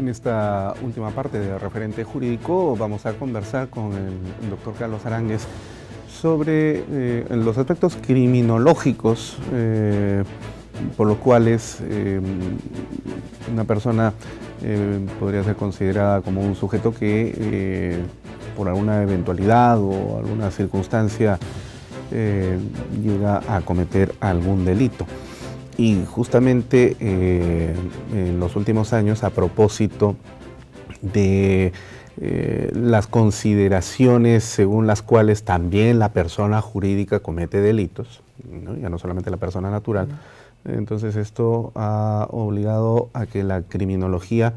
En esta última parte de Referente Jurídico vamos a conversar con el doctor Carlos Aránguez sobre los aspectos criminológicos por los cuales una persona podría ser considerada como un sujeto que por alguna eventualidad o alguna circunstancia llega a cometer algún delito. Y justamente en los últimos años, a propósito de las consideraciones según las cuales también la persona jurídica comete delitos, ¿no? Ya no solamente la persona natural, entonces esto ha obligado a que la criminología,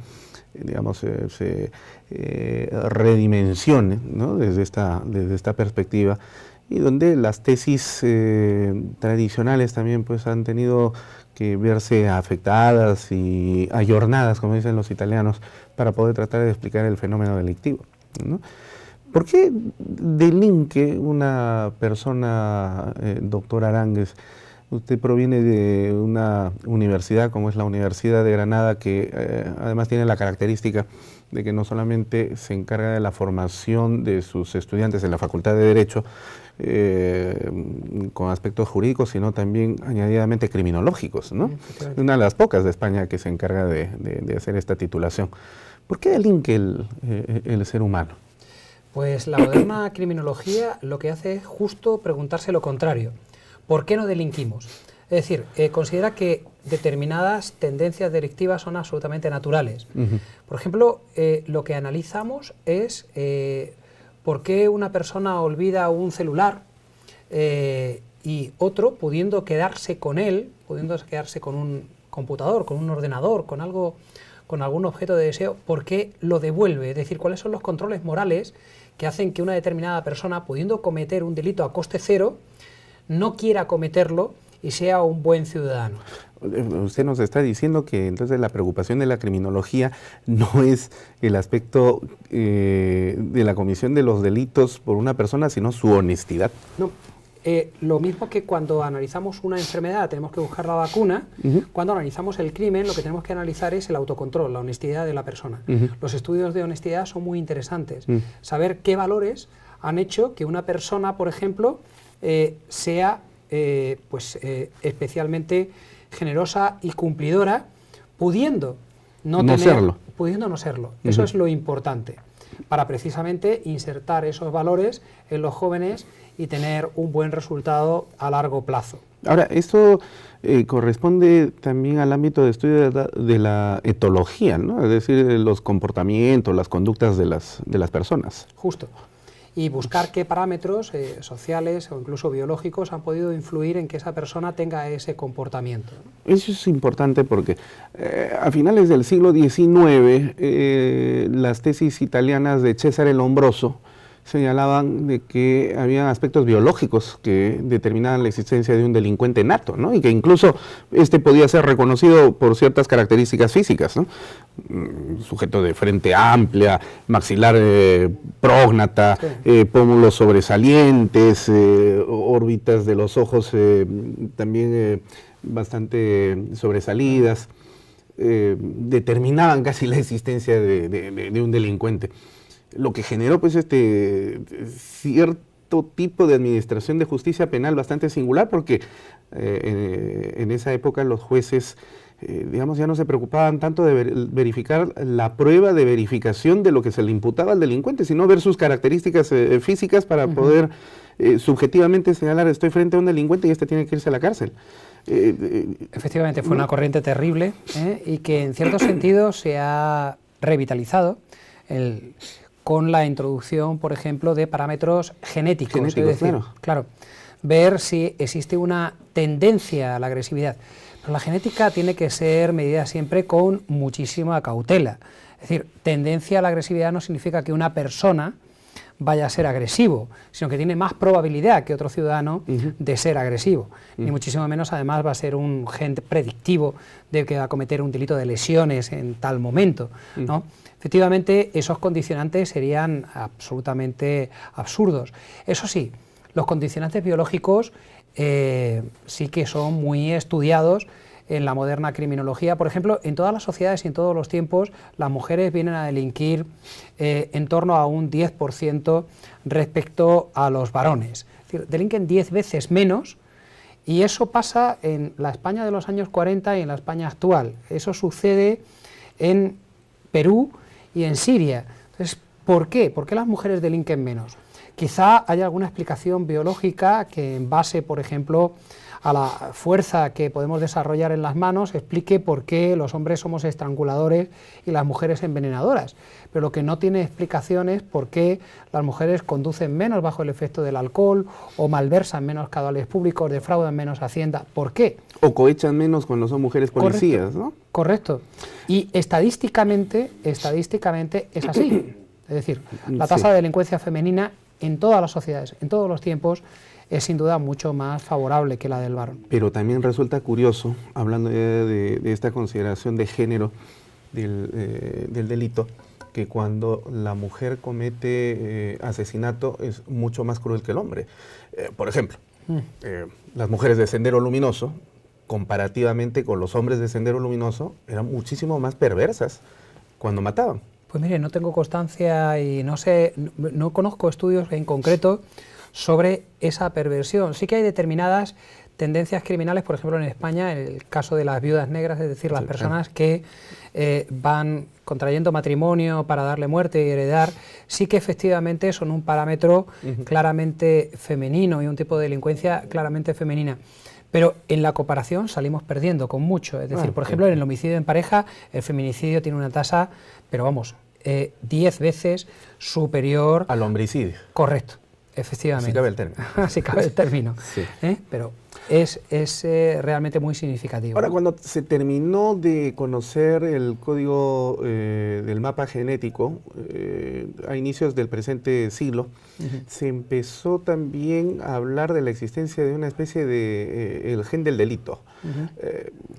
digamos, se redimensione, ¿no? desde esta perspectiva, y donde las tesis tradicionales también pues han tenido que verse afectadas y ayornadas, como dicen los italianos, para poder tratar de explicar el fenómeno delictivo, ¿no? ¿Por qué delinque una persona, doctor Aránguez? Usted proviene de una universidad como es la Universidad de Granada, que además tiene la característica de que no solamente se encarga de la formación de sus estudiantes en la Facultad de Derecho con aspectos jurídicos, sino también añadidamente criminológicos, ¿no? Una de las pocas de España que se encarga de hacer esta titulación. ¿Por qué delinque el ser humano? Pues la moderna criminología lo que hace es justo preguntarse lo contrario. ¿Por qué no delinquimos? Es decir, considera que determinadas tendencias delictivas son absolutamente naturales. Por ejemplo, lo que analizamos es por qué una persona olvida un celular y otro, pudiendo quedarse con él, pudiendo quedarse con un computador, con un ordenador, con algo, con algún objeto de deseo, ¿por qué lo devuelve? Es decir, ¿cuáles son los controles morales que hacen que una determinada persona, pudiendo cometer un delito a coste cero, no quiera cometerlo y sea un buen ciudadano? Usted nos está diciendo que entonces la preocupación de la criminología no es el aspecto de la comisión de los delitos por una persona, sino su honestidad. No, lo mismo que cuando analizamos una enfermedad tenemos que buscar la vacuna, cuando analizamos el crimen lo que tenemos que analizar es el autocontrol, la honestidad de la persona. Los estudios de honestidad son muy interesantes. Saber qué valores han hecho que una persona, por ejemplo, sea especialmente generosa y cumplidora, pudiendo no serlo. Eso es lo importante, para precisamente insertar esos valores en los jóvenes y tener un buen resultado a largo plazo. Ahora, esto corresponde también al ámbito de estudio de la etología, ¿no? Es decir, los comportamientos, las conductas de las personas. Justo. Y buscar qué parámetros sociales o incluso biológicos han podido influir en que esa persona tenga ese comportamiento. Eso es importante porque a finales del siglo XIX las tesis italianas de Cesare Lombroso señalaban de que había aspectos biológicos que determinaban la existencia de un delincuente nato, ¿no? Y que incluso este podía ser reconocido por ciertas características físicas, ¿no? Sujeto de frente amplia, maxilar prógnata, sí. Pómulos sobresalientes, órbitas de los ojos también bastante sobresalidas, determinaban casi la existencia de un delincuente. Lo que generó pues cierto tipo de administración de justicia penal bastante singular, porque en esa época los jueces digamos, ya no se preocupaban tanto de verificar la prueba de verificación de lo que se le imputaba al delincuente, sino ver sus características físicas para poder subjetivamente señalar: estoy frente a un delincuente y este tiene que irse a la cárcel. Efectivamente, fue una corriente terrible y que en cierto sentido se ha revitalizado con la introducción, por ejemplo, de parámetros genéticos. Es decir, claro, ver si existe una tendencia a la agresividad. Pero la genética tiene que ser medida siempre con muchísima cautela. Es decir, tendencia a la agresividad no significa que una persona vaya a ser agresivo, sino que tiene más probabilidad que otro ciudadano de ser agresivo. Ni muchísimo menos, además, va a ser un gen predictivo de que va a cometer un delito de lesiones en tal momento, ¿no? Efectivamente, esos condicionantes serían absolutamente absurdos. Eso sí, los condicionantes biológicos sí que son muy estudiados en la moderna criminología. Por ejemplo, en todas las sociedades y en todos los tiempos, las mujeres vienen a delinquir en torno a un 10% respecto a los varones. Es decir, delinquen 10 veces menos, y eso pasa en la España de los años 40 y en la España actual. Eso sucede en Perú y en Siria. Entonces, ¿por qué? ¿Por qué las mujeres delinquen menos? Quizá haya alguna explicación biológica que, en base, por ejemplo, a la fuerza que podemos desarrollar en las manos, explique por qué los hombres somos estranguladores y las mujeres envenenadoras. Pero lo que no tiene explicación es por qué las mujeres conducen menos bajo el efecto del alcohol, o malversan menos caudales públicos, defraudan menos Hacienda. ¿Por qué? O cohechan menos cuando son mujeres policías, ¿no? Correcto. Y estadísticamente es así. Es decir, la tasa de delincuencia femenina en todas las sociedades, en todos los tiempos, es sin duda mucho más favorable que la del varón. Pero también resulta curioso, hablando de esta consideración de género del delito, que cuando la mujer comete asesinato es mucho más cruel que el hombre. Por ejemplo, las mujeres de Sendero Luminoso, comparativamente con los hombres de Sendero Luminoso, eran muchísimo más perversas cuando mataban. Pues mire, no tengo constancia y no sé, no conozco estudios en concreto sobre esa perversión. Sí que hay determinadas tendencias criminales, por ejemplo en España, en el caso de las viudas negras, es decir, las personas que van contrayendo matrimonio para darle muerte y heredar, sí que efectivamente son un parámetro claramente femenino y un tipo de delincuencia claramente femenina. Pero en la comparación salimos perdiendo con mucho. Es decir, por ejemplo, en el homicidio en pareja, el feminicidio tiene una tasa, pero vamos, 10 veces superior al homicidio. Correcto, efectivamente. Así cabe el término. Así cabe el término. Sí. Pero es realmente muy significativo. Ahora, cuando se terminó de conocer el código del mapa genético, a inicios del presente siglo, se empezó también a hablar de la existencia de una especie de el gen del delito.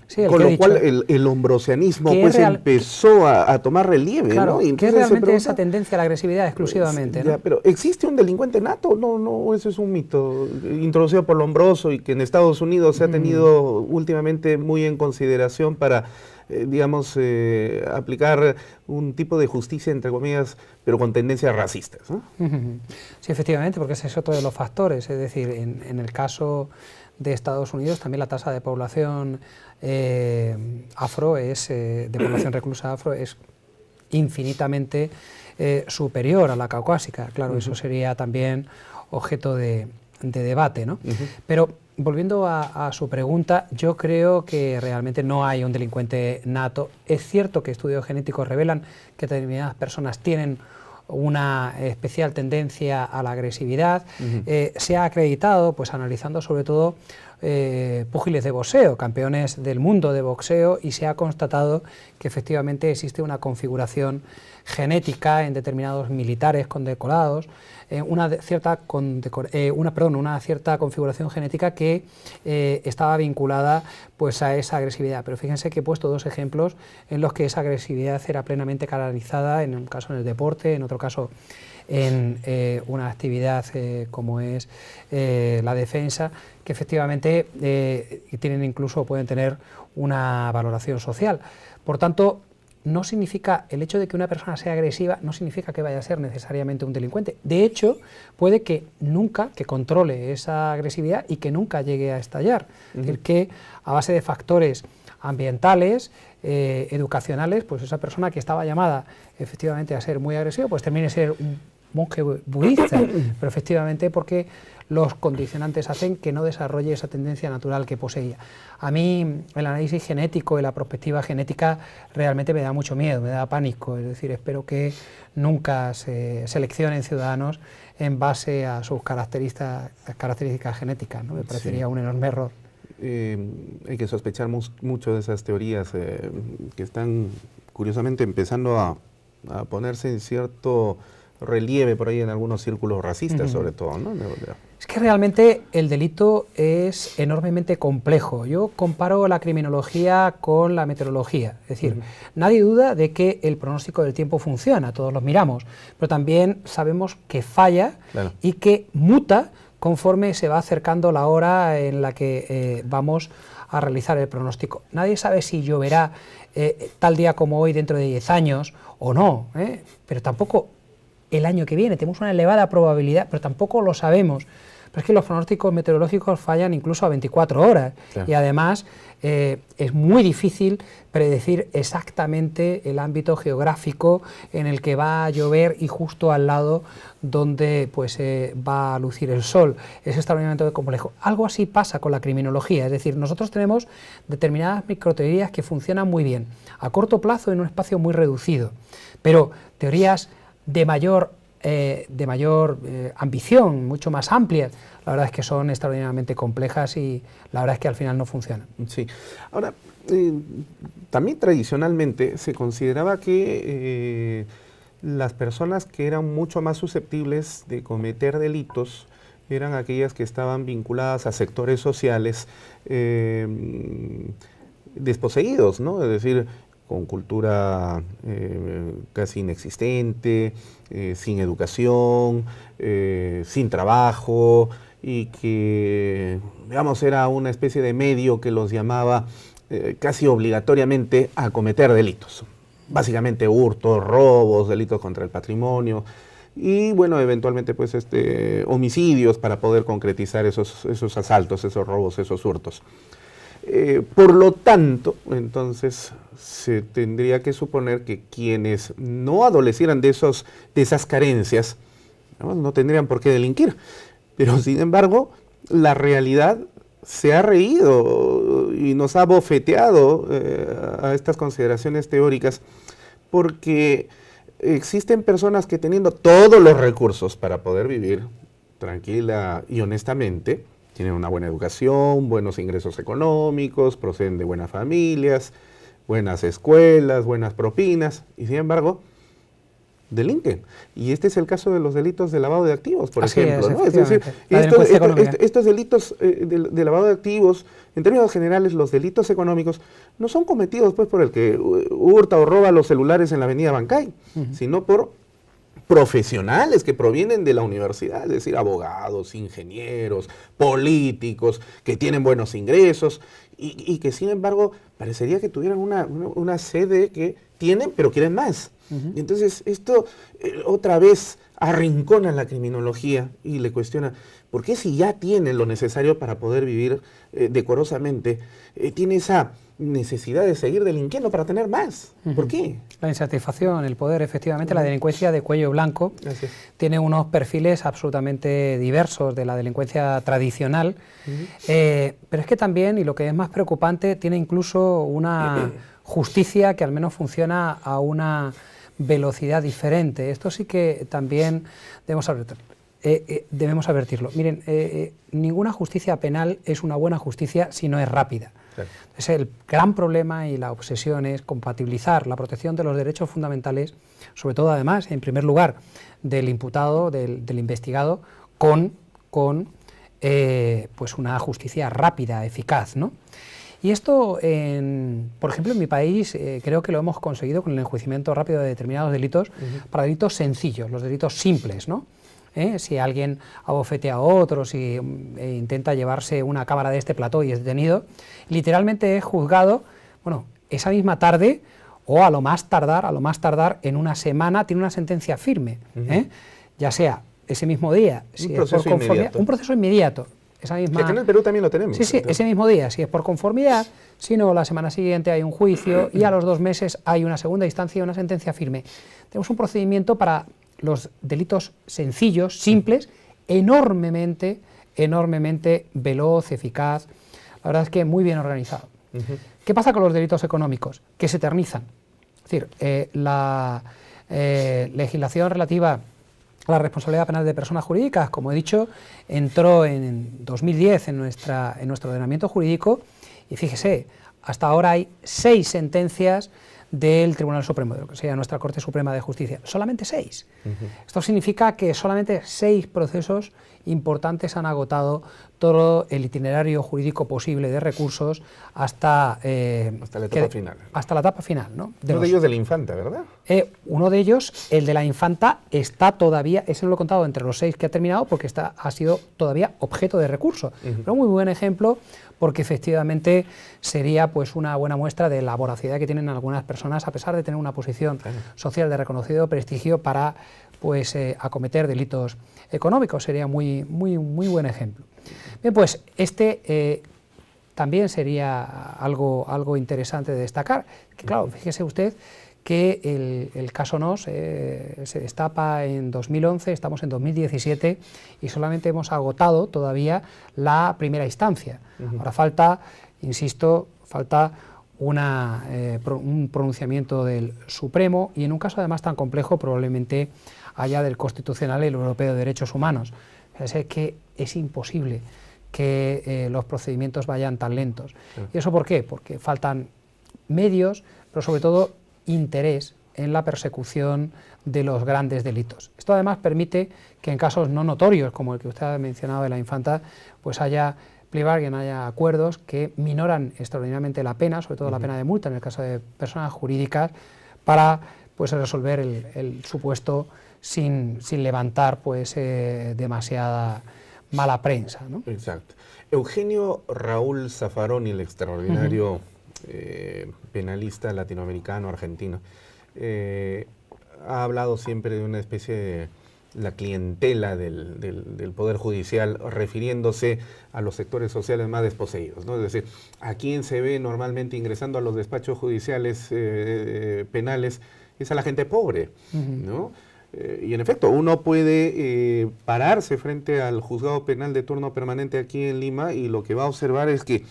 Sí, con lo cual el hombrosianismo pues empezó a tomar relieve. Claro, ¿no? Y ¿qué es realmente esa tendencia a la agresividad exclusivamente? Ya, ¿no? pero ¿existe un delincuente nato? No, eso es un mito introducido por Lombroso y que en Estados Unidos se ha tenido últimamente muy en consideración para, digamos, aplicar un tipo de justicia, entre comillas, pero con tendencias racistas, ¿no? Sí, efectivamente, porque ese es otro de los factores. Es decir, en el caso de Estados Unidos también la tasa de población afro, de población reclusa afro, es infinitamente superior a la caucásica. Claro, eso sería también objeto de debate, ¿no? Pero volviendo a su pregunta, yo creo que realmente no hay un delincuente nato. Es cierto que estudios genéticos revelan que determinadas personas tienen una especial tendencia a la agresividad. Se ha acreditado, pues analizando sobre todo púgiles de boxeo, campeones del mundo de boxeo, y se ha constatado que efectivamente existe una configuración genética en determinados militares condecorados, una cierta configuración genética que estaba vinculada pues a esa agresividad. Pero fíjense que he puesto dos ejemplos en los que esa agresividad era plenamente canalizada, en un caso en el deporte, en otro caso en una actividad como es la defensa, que efectivamente pueden tener una valoración social. Por tanto, no significa, el hecho de que una persona sea agresiva no significa que vaya a ser necesariamente un delincuente. De hecho, puede que controle esa agresividad y que nunca llegue a estallar. Es decir, que a base de factores ambientales, educacionales, pues esa persona que estaba llamada efectivamente a ser muy agresiva, pues termine ser un monje budista, pero efectivamente porque los condicionantes hacen que no desarrolle esa tendencia natural que poseía. A mí el análisis genético y la perspectiva genética realmente me da mucho miedo, me da pánico, es decir, espero que nunca se seleccionen ciudadanos en base a sus características genéticas, ¿no? Me parecería un enorme error. Hay que sospechar mucho de esas teorías que están curiosamente empezando a ponerse en cierto relieve por ahí en algunos círculos racistas, sobre todo, ¿no? Es que realmente el delito es enormemente complejo. Yo comparo la criminología con la meteorología. Es decir, nadie duda de que el pronóstico del tiempo funciona, todos lo miramos, pero también sabemos que falla y que muta conforme se va acercando la hora en la que vamos a realizar el pronóstico. Nadie sabe si lloverá tal día como hoy dentro de 10 años o no, pero tampoco el año que viene. Tenemos una elevada probabilidad, pero tampoco lo sabemos. Pero es que los pronósticos meteorológicos fallan incluso a 24 horas. Claro. Y además es muy difícil predecir exactamente el ámbito geográfico en el que va a llover y justo al lado donde pues, va a lucir el sol. Es extraordinariamente complejo. Algo así pasa con la criminología, es decir, nosotros tenemos determinadas microteorías que funcionan muy bien, a corto plazo en un espacio muy reducido, pero teorías de mayor ambición, mucho más amplias, la verdad es que son extraordinariamente complejas y la verdad es que al final no funcionan. Sí. Ahora, también tradicionalmente se consideraba que las personas que eran mucho más susceptibles de cometer delitos eran aquellas que estaban vinculadas a sectores sociales desposeídos, ¿no? Es decir, con cultura casi inexistente, sin educación, sin trabajo, y que, digamos, era una especie de medio que los llamaba casi obligatoriamente a cometer delitos. Básicamente hurtos, robos, delitos contra el patrimonio, y bueno, eventualmente pues homicidios para poder concretizar esos asaltos, esos robos, esos hurtos. Por lo tanto, entonces, se tendría que suponer que quienes no adolecieran de esas carencias, no tendrían por qué delinquir. Pero, sin embargo, la realidad se ha reído y nos ha bofeteado a estas consideraciones teóricas, porque existen personas que, teniendo todos los recursos para poder vivir tranquila y honestamente, tienen una buena educación, buenos ingresos económicos, proceden de buenas familias, buenas escuelas, buenas propinas, y sin embargo, delinquen. Y este es el caso de los delitos de lavado de activos, por ejemplo, ¿no? Es decir, estos delitos de lavado de activos, en términos generales, los delitos económicos, no son cometidos pues por el que hurta o roba los celulares en la avenida Bancay, sino por profesionales que provienen de la universidad, es decir, abogados, ingenieros, políticos, que tienen buenos ingresos y que, sin embargo, parecería que tuvieran una sede que tienen, pero quieren más. Y entonces esto otra vez arrincona la criminología y le cuestiona, ¿por qué si ya tiene lo necesario para poder vivir decorosamente, tiene esa necesidad de seguir delinquiendo para tener más? ¿Por qué? La insatisfacción, el poder, efectivamente, la delincuencia de cuello blanco tiene unos perfiles absolutamente diversos de la delincuencia tradicional, pero es que también, y lo que es más preocupante, tiene incluso una justicia que al menos funciona a una velocidad diferente. Esto sí que también debemos advertirlo. Miren, ninguna justicia penal es una buena justicia si no es rápida. Claro. Es el gran problema y la obsesión es compatibilizar la protección de los derechos fundamentales, sobre todo además, en primer lugar, del imputado, del investigado, con pues una justicia rápida, eficaz, ¿no? Y esto, por ejemplo, en mi país creo que lo hemos conseguido con el enjuiciamiento rápido de determinados delitos para delitos sencillos, los delitos simples, ¿no? Si alguien abofetea a otro, si intenta llevarse una cámara de este plató y es detenido, literalmente es juzgado, bueno, esa misma tarde o a lo más tardar en una semana tiene una sentencia firme, ya sea ese mismo día, si es por conformidad, un proceso inmediato. Esa misma... Aquí en el Perú también lo tenemos. Sí, sí, ese mismo día, si es por conformidad, si no, la semana siguiente hay un juicio y a los 2 meses hay una segunda instancia y una sentencia firme. Tenemos un procedimiento para los delitos sencillos, simples, enormemente veloz, eficaz, la verdad es que muy bien organizado. ¿Qué pasa con los delitos económicos? Que se eternizan. Es decir, la legislación relativa a la responsabilidad penal de personas jurídicas, como he dicho, entró en 2010 en nuestro ordenamiento jurídico y fíjese, hasta ahora hay 6 sentencias del Tribunal Supremo, de lo que sería nuestra Corte Suprema de Justicia. Solamente 6. Esto significa que solamente 6 procesos importantes han agotado todo el itinerario jurídico posible de recursos hasta la etapa final. Hasta la etapa final, ¿no? Uno de ellos de la Infanta, ¿verdad? Uno de ellos, el de la Infanta, está todavía, ese no lo he contado entre los 6 que ha terminado, porque ha sido todavía objeto de recurso. Pero un muy buen ejemplo, porque efectivamente sería pues una buena muestra de la voracidad que tienen algunas personas, a pesar de tener una posición social de reconocido prestigio, para pues acometer delitos económicos. Sería muy buen ejemplo. Bien, pues también sería algo interesante de destacar, que claro, fíjese usted que el caso NOS se destapa en 2011, estamos en 2017 y solamente hemos agotado todavía la primera instancia. Ahora falta, insisto, un pronunciamiento del Supremo, y en un caso además tan complejo probablemente haya del Constitucional y el Europeo de Derechos Humanos. Es que es imposible que los procedimientos vayan tan lentos. ¿Y eso por qué? Porque faltan medios, pero sobre todo interés en la persecución de los grandes delitos. Esto además permite que en casos no notorios, como el que usted ha mencionado de la Infanta, pues haya plea bargain, haya acuerdos que minoran extraordinariamente la pena, sobre todo la pena de multa en el caso de personas jurídicas, para pues resolver el supuesto sin levantar pues demasiada mala prensa, ¿no? Exacto. Eugenio Raúl Zaffaroni, el extraordinario penalista latinoamericano, argentino, ha hablado siempre de una especie de la clientela del Poder Judicial, refiriéndose a los sectores sociales más desposeídos, ¿no? Es decir, a quien se ve normalmente ingresando a los despachos judiciales penales es a la gente pobre, ¿no? Y en efecto, uno puede pararse frente al juzgado penal de turno permanente aquí en Lima y lo que va a observar es que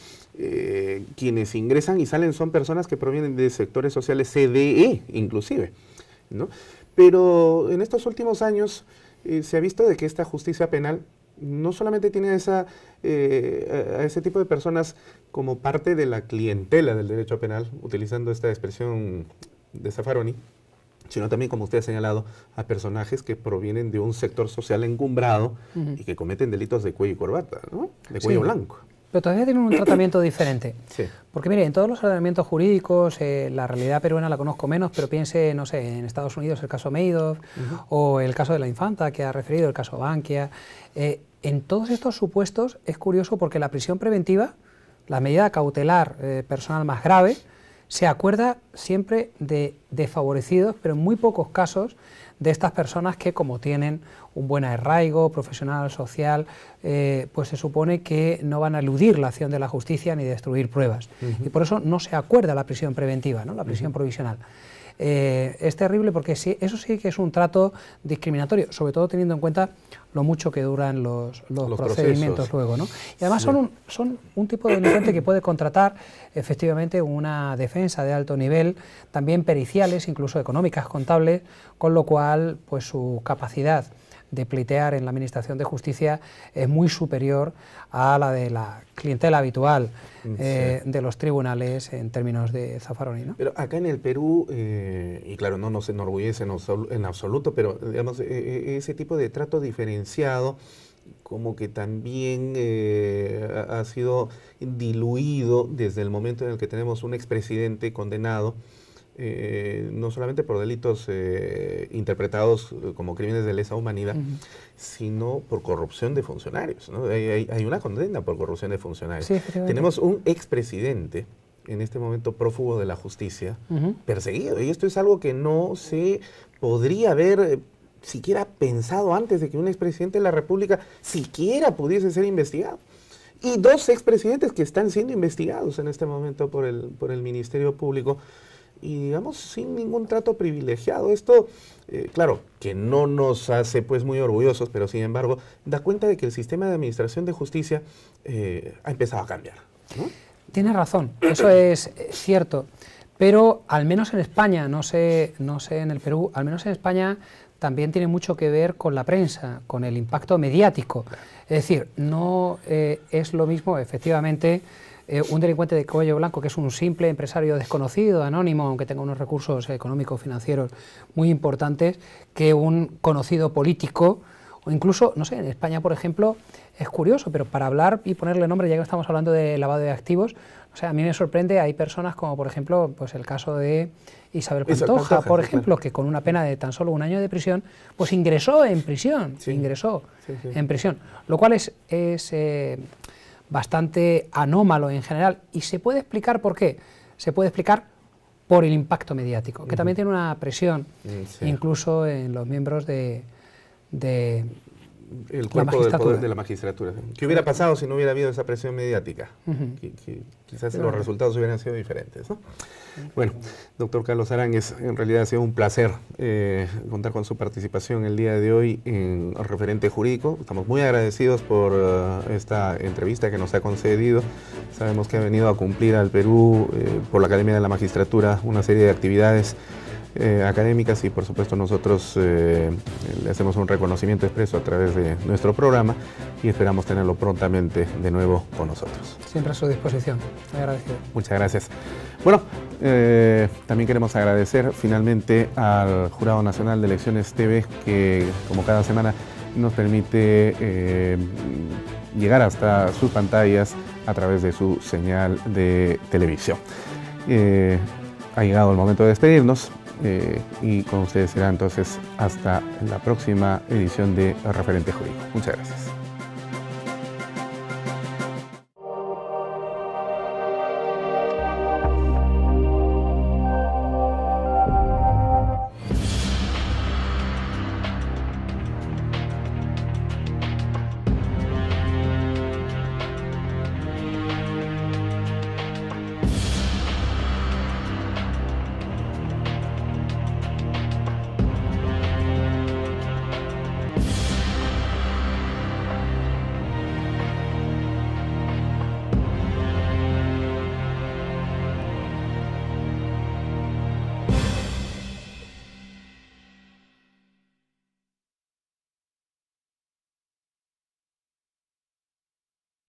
quienes ingresan y salen son personas que provienen de sectores sociales CDE, inclusive, ¿no? Pero en estos últimos años se ha visto de que esta justicia penal no solamente tiene a ese tipo de personas como parte de la clientela del derecho penal, utilizando esta expresión de Zaffaroni, sino también, como usted ha señalado, a personajes que provienen de un sector social encumbrado y que cometen delitos de cuello y corbata, ¿no? De cuello blanco. Pero todavía tienen un tratamiento diferente. Sí. Porque mire, en todos los ordenamientos jurídicos, la realidad peruana la conozco menos, pero piense, no sé, en Estados Unidos el caso Madoff o el caso de la Infanta que ha referido, el caso Bankia. En todos estos supuestos es curioso porque la prisión preventiva, la medida cautelar personal más grave, se acuerda siempre de desfavorecidos, pero en muy pocos casos de estas personas que, como tienen un buen arraigo profesional, social, pues se supone que no van a eludir la acción de la justicia ni destruir pruebas. Y por eso no se acuerda la prisión preventiva, ¿no? La prisión provisional. Es terrible porque eso sí que es un trato discriminatorio, sobre todo teniendo en cuenta lo mucho que duran los procedimientos luego, ¿no? Y además son un tipo de delincuente que puede contratar efectivamente una defensa de alto nivel, también periciales, incluso económicas, contables, con lo cual pues su capacidad de pleitear en la Administración de Justicia es muy superior a la de la clientela habitual de los tribunales en términos de Zaffaroni, ¿no? Pero acá en el Perú, y claro, no nos enorgullece en absoluto, pero digamos, ese tipo de trato diferenciado como que también ha sido diluido desde el momento en el que tenemos un expresidente condenado, no solamente por delitos interpretados como crímenes de lesa humanidad, sino por corrupción de funcionarios, ¿no? Hay una condena por corrupción de funcionarios. Sí, tenemos un expresidente, en este momento prófugo de la justicia, perseguido. Y esto es algo que no se podría haber siquiera pensado antes de que un expresidente de la República siquiera pudiese ser investigado. Y 2 expresidentes que están siendo investigados en este momento por el Ministerio Público, y digamos sin ningún trato privilegiado. Esto, claro, que no nos hace pues muy orgullosos, pero sin embargo da cuenta de que el sistema de administración de justicia ha empezado a cambiar, ¿no? Tiene razón, eso es cierto, pero al menos en España, no sé en el Perú, al menos en España también tiene mucho que ver con la prensa, con el impacto mediático. Es decir, no es lo mismo efectivamente un delincuente de cuello blanco que es un simple empresario desconocido, anónimo, aunque tenga unos recursos económicos, financieros muy importantes, que un conocido político, o incluso, no sé, en España, por ejemplo, es curioso, pero para hablar y ponerle nombre, ya que estamos hablando de lavado de activos, o sea, a mí me sorprende, hay personas como, por ejemplo, pues el caso de Isabel Pantoja, por ejemplo, que con una pena de tan solo 1 año de prisión, pues ingresó en prisión, en prisión, lo cual es bastante anómalo en general, y se puede explicar por qué. Se puede explicar por el impacto mediático, que también tiene una presión, incluso en los miembros de el cuerpo del poder de la magistratura. ¿Qué hubiera pasado si no hubiera habido esa presión mediática? Quizás los resultados hubieran sido diferentes, ¿no? Bueno, doctor Carlos Aránguez, en realidad ha sido un placer contar con su participación el día de hoy en Referente Jurídico. Estamos muy agradecidos por esta entrevista que nos ha concedido. Sabemos que ha venido a cumplir al Perú por la Academia de la Magistratura una serie de actividades académicas, y por supuesto nosotros le hacemos un reconocimiento expreso a través de nuestro programa y esperamos tenerlo prontamente de nuevo con nosotros. Siempre a su disposición. Muy agradecido. Muchas gracias. Bueno, también queremos agradecer finalmente al Jurado Nacional de Elecciones TV, que como cada semana nos permite llegar hasta sus pantallas a través de su señal de televisión. Ha llegado el momento de despedirnos. Y con ustedes será entonces hasta la próxima edición de Referente Jurídico. Muchas gracias.